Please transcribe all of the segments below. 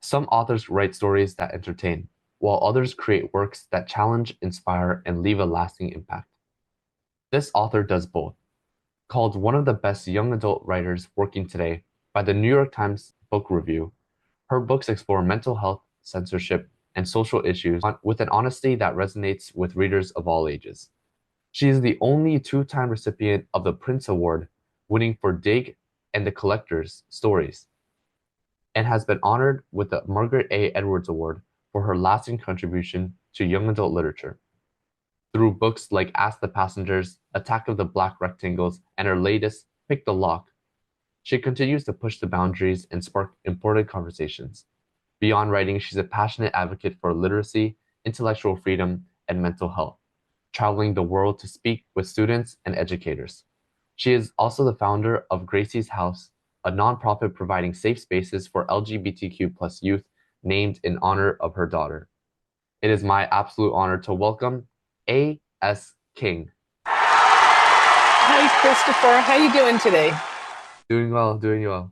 Some authors write stories that entertain, while others create works that challenge, inspire, and leave a lasting impact. This author does both. Called one of the best young adult writers working today by the New York Times Book Review, her books explore mental health, censorship, and social issues with an honesty that resonates with readers of all ages. She is the only two-time recipient of the Printz Award, winning for Dig and the Collector's Stories, and has been honored with the Margaret A. Edwards Award for her lasting contribution to young adult literature. Through books like Ask the Passengers, Attack of the Black Rectangles, and her latest, Pick the Lock, she continues to push the boundaries and spark important conversations. Beyond writing, she's a passionate advocate for literacy, intellectual freedom, and mental health, traveling the world to speak with students and educators. She is also the founder of Gracie's House, a nonprofit providing safe spaces for LGBTQ+ youth named in honor of her daughter. It is my absolute honor to welcome A.S. King. Hi, Christopher. How you doing today? Doing well, doing well.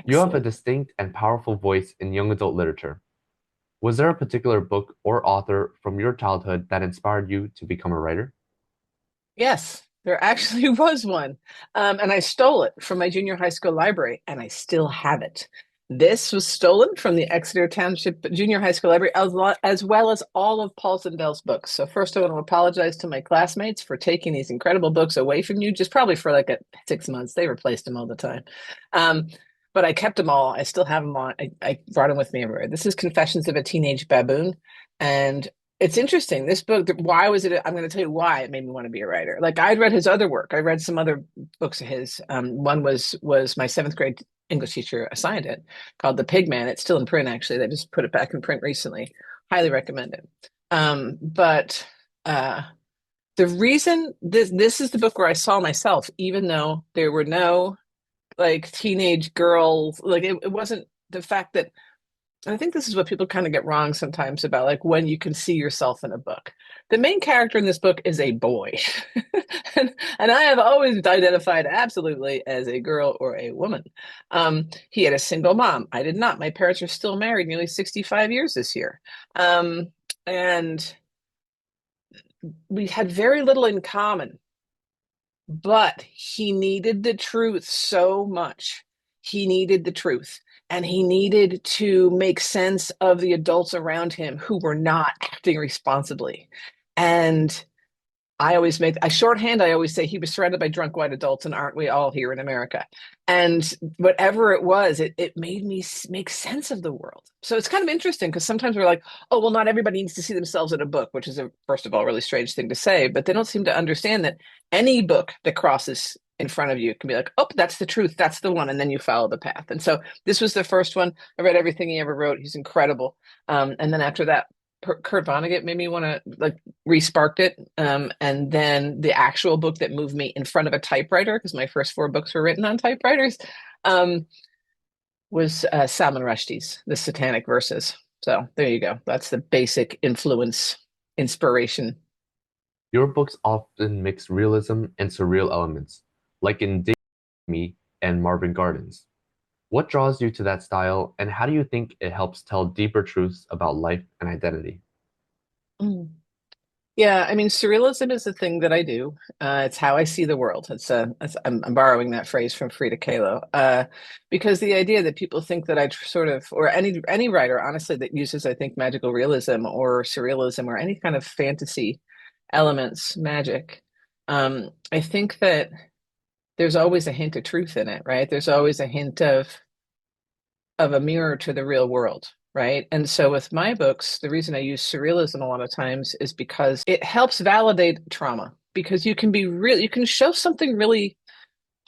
You have a Excellent. distinct and powerful voice in young adult literature. Was there a particular book or author from your childhood that inspired you to become a writer? Yes, there actually was one. And I stole it from my junior high school library, and I still have it. This was stolen from the Exeter Township Junior High School Library, as well as all of Paul's and Bell's books. So first, I want to apologize to my classmates for taking these incredible books away from you, just probably for like 6 months. They replaced them all the time. Um, but I kept them all. I still have them on. I brought them with me everywhere. This is Confessions of a Teenage Baboon. And it's interesting. This book, why was it? I'm going to tell you why it made me want to be a writer. Like I'd read his other work. I read some other books of his. One was my seventh grade English teacher assigned it, called The Pig Man. It's still in print, actually. They just put it back in print recently. Highly recommend it. But the reason this is the book where I saw myself, even though there were no like teenage girls, like it wasn't the fact that I think this is what people kind of get wrong sometimes about like when you can see yourself in a book. The main character in this book is a boy. and I have always identified absolutely as a girl or a woman. He had a single mom. I did not. My parents are still married nearly 65 years this year. And we had very little in common, but he needed the truth so much. He needed the truth. And he needed to make sense of the adults around him who were not acting responsibly. And I shorthand, I always say he was surrounded by drunk white adults, and aren't we all here in America? And whatever it was, it made me make sense of the world. So it's kind of interesting because sometimes we're like, oh, well, not everybody needs to see themselves in a book, which is first of all, really strange thing to say, but they don't seem to understand that any book that crosses in front of you can be like, oh, that's the truth, that's the one, and then you follow the path. And so this was the first one. I read everything he ever wrote. He's incredible. And then after that, Kurt Vonnegut made me want to like resparked it. And then the actual book that moved me in front of a typewriter, because my first four books were written on typewriters, um, was Salman Rushdie's The Satanic Verses. So there you go. That's the basic inspiration. Your books often mix realism and surreal elements, like in Dig Me and Marvin Gardens. What draws you to that style, and how do you think it helps tell deeper truths about life and identity? Mm. Yeah, I mean, surrealism is the thing that I do. It's how I see the world. I'm borrowing that phrase from Frida Kahlo, because the idea that people think that sort of, or any writer, honestly, that uses, I think, magical realism or surrealism or any kind of fantasy elements, magic. I think that there's always a hint of truth in it, right? There's always a hint of a mirror to the real world, right? And so with my books, the reason I use surrealism a lot of times is because it helps validate trauma. Because you can show something really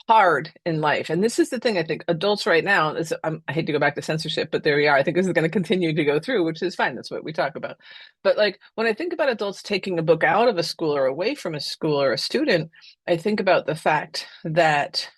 hard in life. And this is the thing I think adults right now, I hate to go back to censorship, but there we are. I think this is going to continue to go through, which is fine. That's what we talk about. But like when I think about adults taking a book out of a school or away from a school or a student, I think about the fact that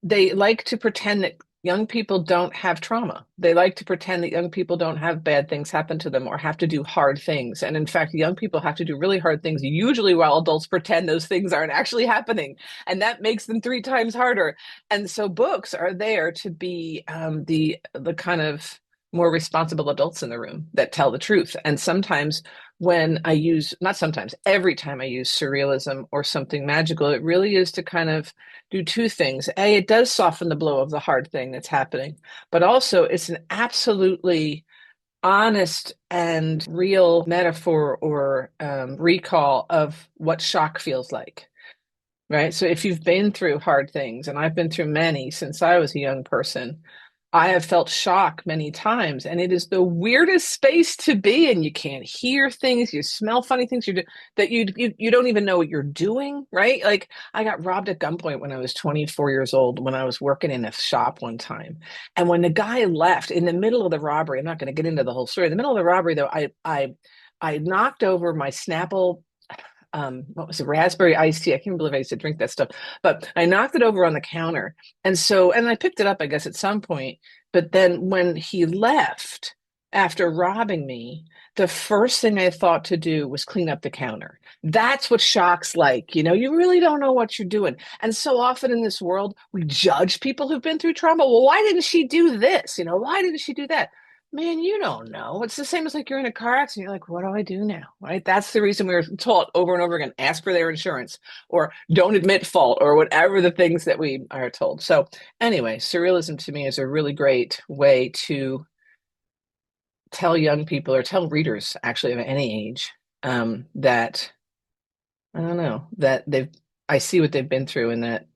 they like to pretend that young people don't have trauma. They like to pretend that young people don't have bad things happen to them or have to do hard things. And in fact, young people have to do really hard things, usually while adults pretend those things aren't actually happening. And that makes them three times harder. And so books are there to be the kind of more responsible adults in the room that tell the truth. And sometimes when I use, not sometimes, every time I use surrealism or something magical, it really is to kind of do two things. A, it does soften the blow of the hard thing that's happening, but also it's an absolutely honest and real metaphor or recall of what shock feels like. Right. So if you've been through hard things, and I've been through many since I was a young person, I have felt shock many times, and it is the weirdest space to be in. You can't hear things, you smell funny things, that you don't even know what you're doing, right? Like I got robbed at gunpoint when I was 24 years old when I was working in a shop one time. And when the guy left in the middle of the robbery, I'm not going to get into the whole story. In the middle of the robbery though, I knocked over my Snapple what was it, raspberry iced tea. I can't believe I used to drink that stuff, but I knocked it over on the counter. And I picked it up, I guess, at some point. But then when he left after robbing me, the first thing I thought to do was clean up the counter. That's what shock's like. You know, you really don't know what you're doing. And so often in this world, we judge people who've been through trauma. Well, why didn't she do this? You know, why didn't she do that? Man, you don't know. It's the same as like you're in a car accident. You're like, what do I do now? Right? That's the reason we were taught over and over again, ask for their insurance or don't admit fault or whatever the things that we are told. So anyway, surrealism to me is a really great way to tell young people or tell readers actually of any age that I don't know, that I see what they've been through and that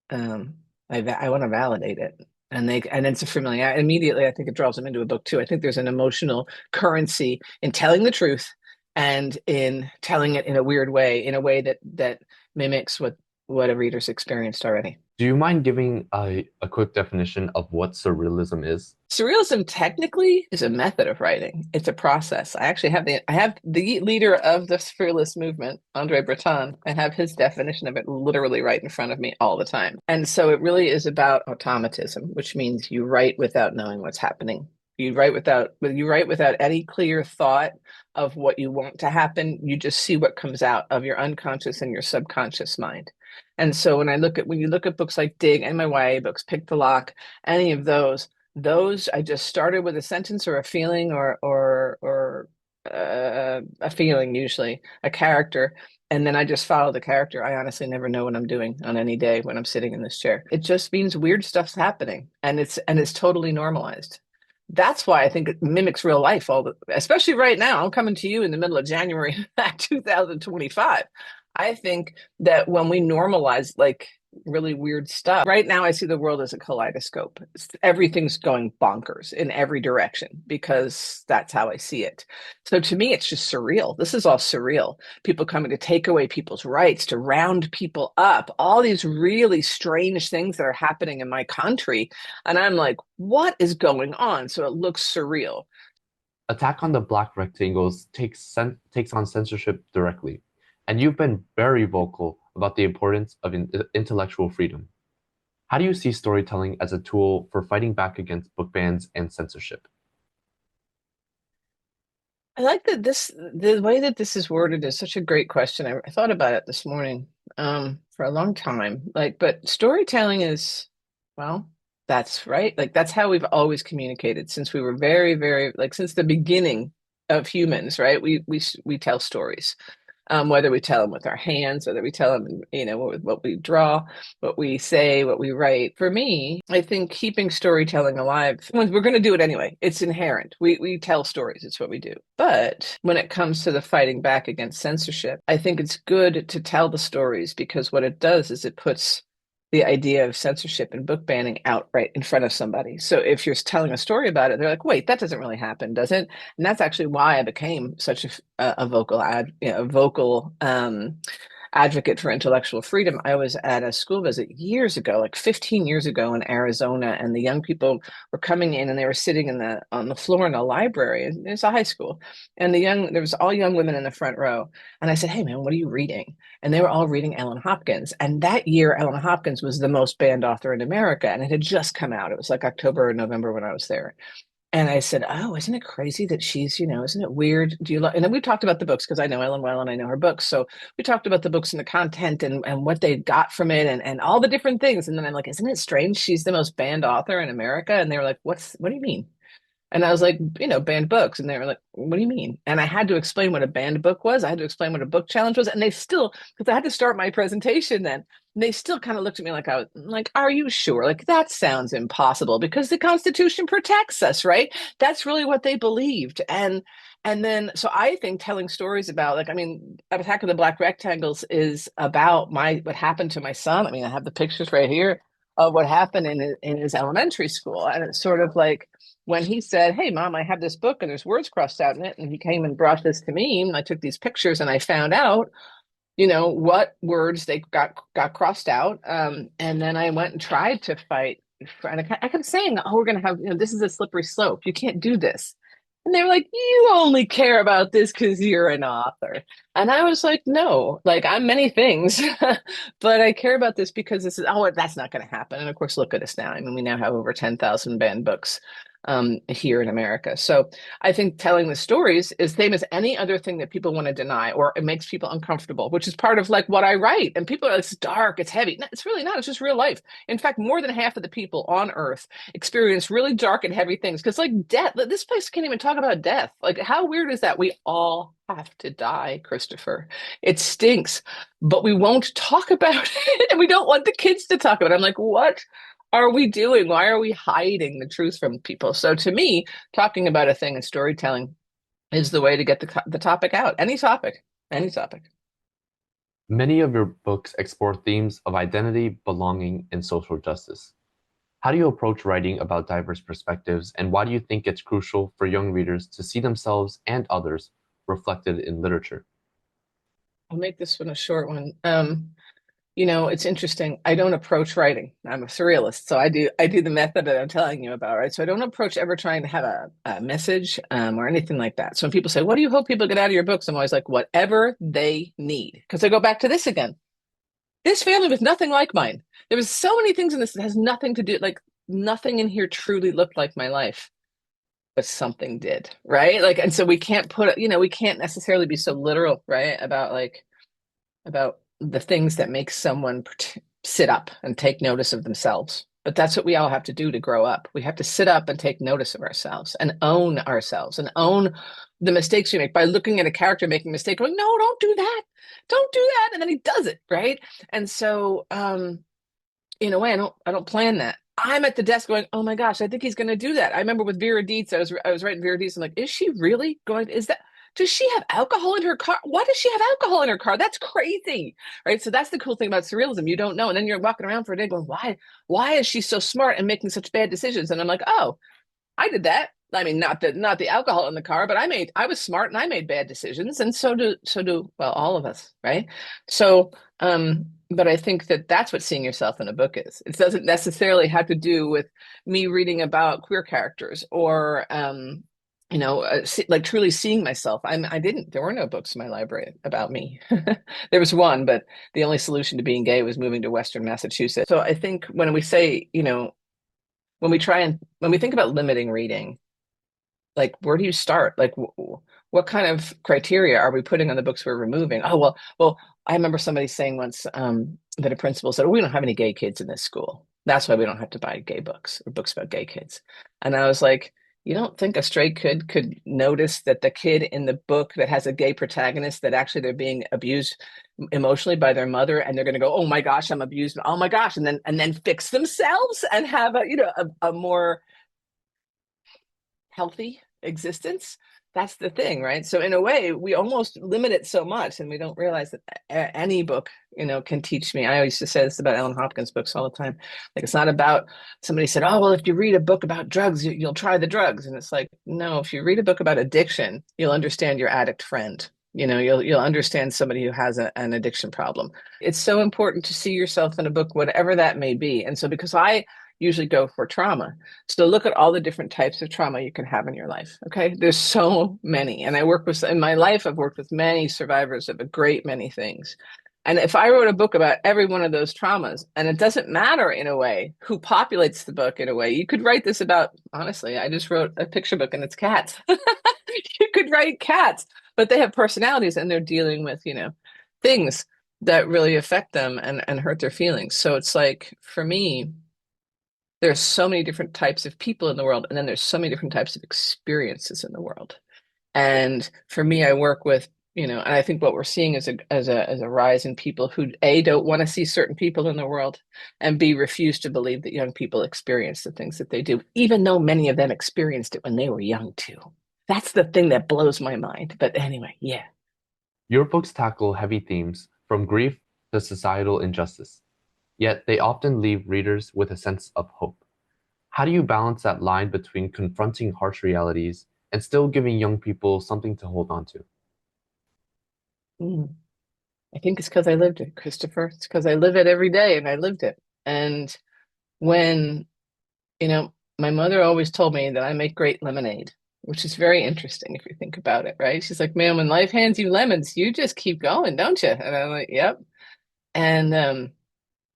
um, I want to validate it. And it's a familiar immediately. I think it draws them into a book too. I think there's an emotional currency in telling the truth and in telling it in a weird way, in a way that mimics what a reader's experienced already. Do you mind giving a quick definition of what surrealism is? Surrealism technically is a method of writing. It's a process. I have the leader of the surrealist movement, Andre Breton. I have his definition of it literally right in front of me all the time. And so it really is about automatism, which means you write without knowing what's happening. You write without any clear thought of what you want to happen. You just see what comes out of your unconscious and your subconscious mind. And so when you look at books like Dig and my YA books, Pick the Lock, any of those I just started with a sentence or a feeling or a feeling, usually a character, and then I just follow the character. I honestly never know what I'm doing on any day when I'm sitting in this chair. It just means weird stuff's happening, and it's totally normalized. That's why I think it mimics real life, especially right now. I'm coming to you in the middle of January 2025. I think that when we normalize like really weird stuff, right now I see the world as a kaleidoscope. Everything's going bonkers in every direction because that's how I see it. So to me, it's just surreal. This is all surreal. People coming to take away people's rights, to round people up, all these really strange things that are happening in my country. And I'm like, what is going on? So it looks surreal. Attack on the Black Rectangles takes on censorship directly, and you've been very vocal about the importance of intellectual freedom. How do you see storytelling as a tool for fighting back against book bans and censorship? I like that the way that this is worded is such a great question. I thought about it this morning for a long time. Like, but storytelling is, well, that's right. Like that's how we've always communicated since we were very, very like since the beginning of humans, right? We tell stories, whether we tell them with our hands, whether we tell them, you know, what we draw, what we say, what we write. For me, I think keeping storytelling alive, we're going to do it anyway. It's inherent. We tell stories. It's what we do. But when it comes to the fighting back against censorship, I think it's good to tell the stories because what it does is it puts the idea of censorship and book banning out right in front of somebody. So if you're telling a story about it, they're like, wait, that doesn't really happen, does it? And that's actually why I became such a vocal advocate for intellectual freedom. I was at a school visit years ago, like 15 years ago in Arizona, and the young people were coming in and they were sitting in the on the floor in the library. It's a high school, and there was all young women in the front row. And I said, "Hey man, what are you reading?" And they were all reading Ellen Hopkins. And that year, Ellen Hopkins was the most banned author in America, and it had just come out. It was like October or November when I was there. And I said, "Oh, isn't it crazy that she's, isn't it weird? Do you love?" And then we talked about the books because I know Ellen well and I know her books. So we talked about the books and the content and what they got from it and all the different things. And then I'm like, "Isn't it strange? She's the most banned author in America." And they were like, what do you mean?" And I was like, banned books. And they were like, "What do you mean?" And I had to explain what a banned book was. I had to explain what a book challenge was. And they still, because I had to start my presentation then, and they still kind of looked at me like I was like, "Are you sure? Like, that sounds impossible because the Constitution protects us, right?" That's really what they believed. And then, so I think telling stories about, like, I mean, Attack of the Black Rectangles is about what happened to my son. I mean, I have the pictures right here of what happened in his elementary school. And it's sort of like, when he said, "Hey, Mom, I have this book and there's words crossed out in it," and he came and brought this to me, and I took these pictures and I found out, what words they got crossed out. And then I went and tried to fight. And I kept saying, "Oh, we're going to have, this is a slippery slope. You can't do this." And they were like, "You only care about this because you're an author." And I was like, "No, like, I'm many things, but I care about this because this is, oh, that's not going to happen." And of course, look at us now. I mean, we now have over 10,000 banned books here in America. So I think telling the stories is the same as any other thing that people want to deny, or it makes people uncomfortable, which is part of like what I write. And people are like, "It's dark, it's heavy." No, it's really not. It's just real life. In fact, more than half of the people on Earth experience really dark and heavy things because, like, death, this place can't even talk about death. Like, how weird is that? We all have to die, Christopher. It stinks, but we won't talk about it. And we don't want the kids to talk about it. I'm like, what are we doing? Why are we hiding the truth from people? So to me, talking about a thing and storytelling is the way to get the topic out. Any topic, any topic. Many of your books explore themes of identity, belonging, and social justice. How do you approach writing about diverse perspectives, and why do you think it's crucial for young readers to see themselves and others reflected in literature? I'll make this one a short one. It's interesting. I don't approach writing. I'm a surrealist, so I do the method that I'm telling you about, right? So I don't approach ever trying to have a message or anything like that. So when people say, "What do you hope people get out of your books?" I'm always like, whatever they need. Because I go back to this again. This family was nothing like mine. There was so many things in this that has nothing to do, like, nothing in here truly looked like my life, but something did, right? Like, and so we can't we can't necessarily be so literal, right? About the things that make someone sit up and take notice of themselves. But that's what we all have to do to grow up. We have to sit up and take notice of ourselves and own the mistakes we make by looking at a character making a mistake, going, "No, don't do that. Don't do that." And then he does it, right? And so in a way, I don't plan that. I'm at the desk going, "Oh my gosh, I think he's going to do that." I remember with Vera Dietz, I was writing Vera Dietz. I'm like, "Is she really going? Does she have alcohol in her car? Why does she have alcohol in her car? That's crazy," right? So that's the cool thing about surrealism. You don't know, and then you're walking around for a day going, "Why is she so smart and making such bad decisions?" And I'm like, "Oh, I did that. I mean, not the alcohol in the car, but I was smart and I made bad decisions, and so do well all of us, right?" So, but I think that that's what seeing yourself in a book is. It doesn't necessarily have to do with me reading about queer characters or like truly seeing myself. I didn't. There were no books in my library about me. There was one, but the only solution to being gay was moving to Western Massachusetts. So I think when we say, when we think about limiting reading, like, where do you start? Like, what kind of criteria are we putting on the books we're removing? Oh, well, I remember somebody saying once that a principal said, "We don't have any gay kids in this school. That's why we don't have to buy gay books or books about gay kids." And I was like, "You don't think a straight kid could notice that the kid in the book that has a gay protagonist, that actually they're being abused emotionally by their mother, and they're going to go, 'Oh my gosh, I'm abused. Oh my gosh,' and then fix themselves and have a more healthy existence?" That's the thing, right? So in a way, we almost limit it so much, and we don't realize that any book, can teach me. I used to say this about Ellen Hopkins books all the time. Like, it's not about, somebody said, "Oh, well, if you read a book about drugs, you'll try the drugs." And it's like, no, if you read a book about addiction, you'll understand your addict friend. You'll understand somebody who has an addiction problem. It's so important to see yourself in a book, whatever that may be. And so because I usually go for trauma, so look at all the different types of trauma you can have in your life. Okay. There's so many. And in my life, I've worked with many survivors of a great many things. And if I wrote a book about every one of those traumas, and it doesn't matter in a way who populates the book in a way, you could write this about, honestly, I just wrote a picture book and it's cats. You could write cats, but they have personalities and they're dealing with, things that really affect them and hurt their feelings. So it's like, for me, there's so many different types of people in the world, and then there's so many different types of experiences in the world. And for me, I work with, and I think what we're seeing is a rise in people who A, don't want to see certain people in the world, and B, refuse to believe that young people experience the things that they do, even though many of them experienced it when they were young too. That's the thing that blows my mind. But anyway, yeah. Your books tackle heavy themes from grief to societal injustice, yet they often leave readers with a sense of hope. How do you balance that line between confronting harsh realities and still giving young people something to hold on to? Mm. I think it's because I lived it, Christopher. It's because I live it every day and I lived it. And when, my mother always told me that I make great lemonade, which is very interesting if you think about it, right? She's like, man, when life hands you lemons, you just keep going, don't you? And I'm like, yep. And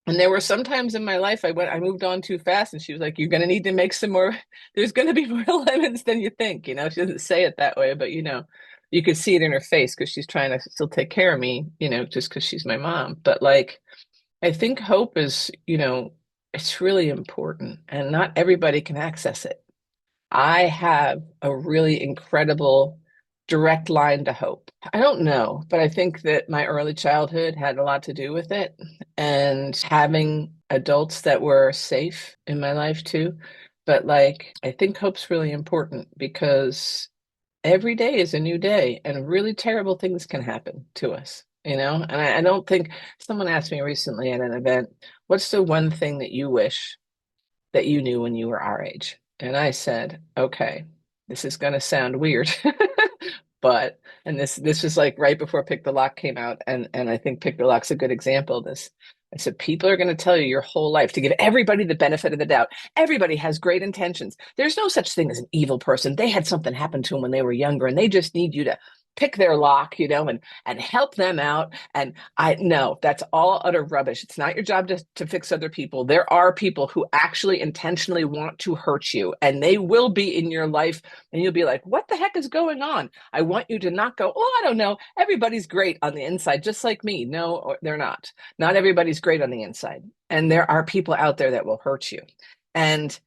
there were some times in my life I moved on too fast, and she was like, "You're gonna need to make some more. There's gonna be more lemons than you think." She doesn't say it that way, but you could see it in her face because she's trying to still take care of me, just because she's my mom. But like, I think hope is, it's really important, and not everybody can access it. I have a really incredible direct line to hope. I don't know, but I think that my early childhood had a lot to do with it, and having adults that were safe in my life too. But like, I think hope's really important because every day is a new day and really terrible things can happen to us, And I don't think someone asked me recently at an event, what's the one thing that you wish that you knew when you were our age? And I said, okay, this is going to sound weird, but, and this was like right before Pick the Lock came out. And I think Pick the Lock's a good example of this. I said, people are going to tell you your whole life to give everybody the benefit of the doubt. Everybody has great intentions. There's no such thing as an evil person. They had something happen to them when they were younger, and they just need you to pick their lock, and help them out. And I know that's all utter rubbish. It's not your job to fix other people. There are people who actually intentionally want to hurt you, and they will be in your life, and you'll be like, what the heck is going on? I want you to not go, oh, I don't know. Everybody's great on the inside, just like me. No, they're not. Not everybody's great on the inside. And there are people out there that will hurt you. And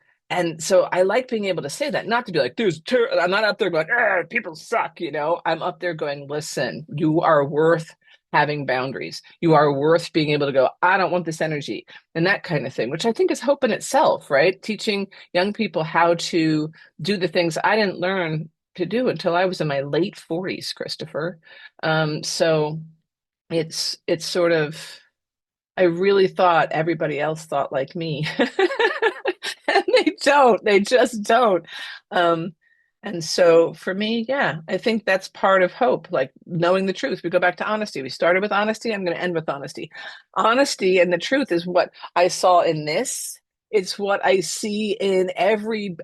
so I like being able to say that, not to be like, I'm not up there going, people suck, I'm up there going, listen, you are worth having boundaries. You are worth being able to go, I don't want this energy, and that kind of thing, which I think is hope in itself, right? Teaching young people how to do the things I didn't learn to do until I was in my late 40s, Christopher. So it's sort of, I really thought everybody else thought like me. And they just don't. And so for me, yeah, I think that's part of hope, like knowing the truth. We go back to honesty. We started with honesty. I'm going to end with honesty. Honesty and the truth is what I saw in this. It's what I see in every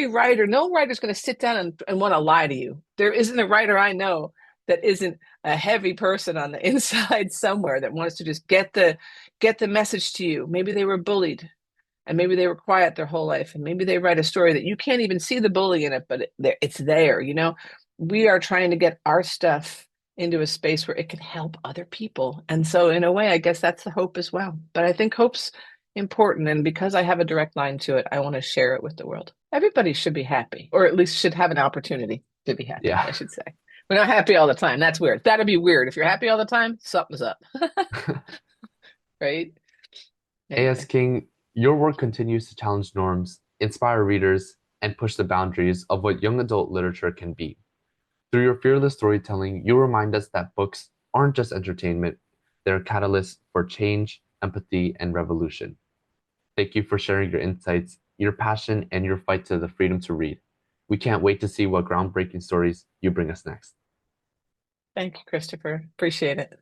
writer. No writer's going to sit down and want to lie to you. There isn't a writer I know that isn't a heavy person on the inside somewhere that wants to just get the message to you. Maybe they were bullied, and maybe they were quiet their whole life, and maybe they write a story that you can't even see the bully in it, but it's there. We are trying to get our stuff into a space where it can help other people. And so in a way, I guess that's the hope as well. But I think hope's important, and because I have a direct line to it, I want to share it with the world. Everybody should be happy, or at least should have an opportunity to be happy, Yeah. I should say. We're not happy all the time. That's weird. That'd be weird. If you're happy all the time, something's up. Right? A.S. Anyway. King, your work continues to challenge norms, inspire readers, and push the boundaries of what young adult literature can be. Through your fearless storytelling, you remind us that books aren't just entertainment, they're catalysts for change, empathy, and revolution. Thank you for sharing your insights, your passion, and your fight to the freedom to read. We can't wait to see what groundbreaking stories you bring us next. Thank you, Christopher. Appreciate it.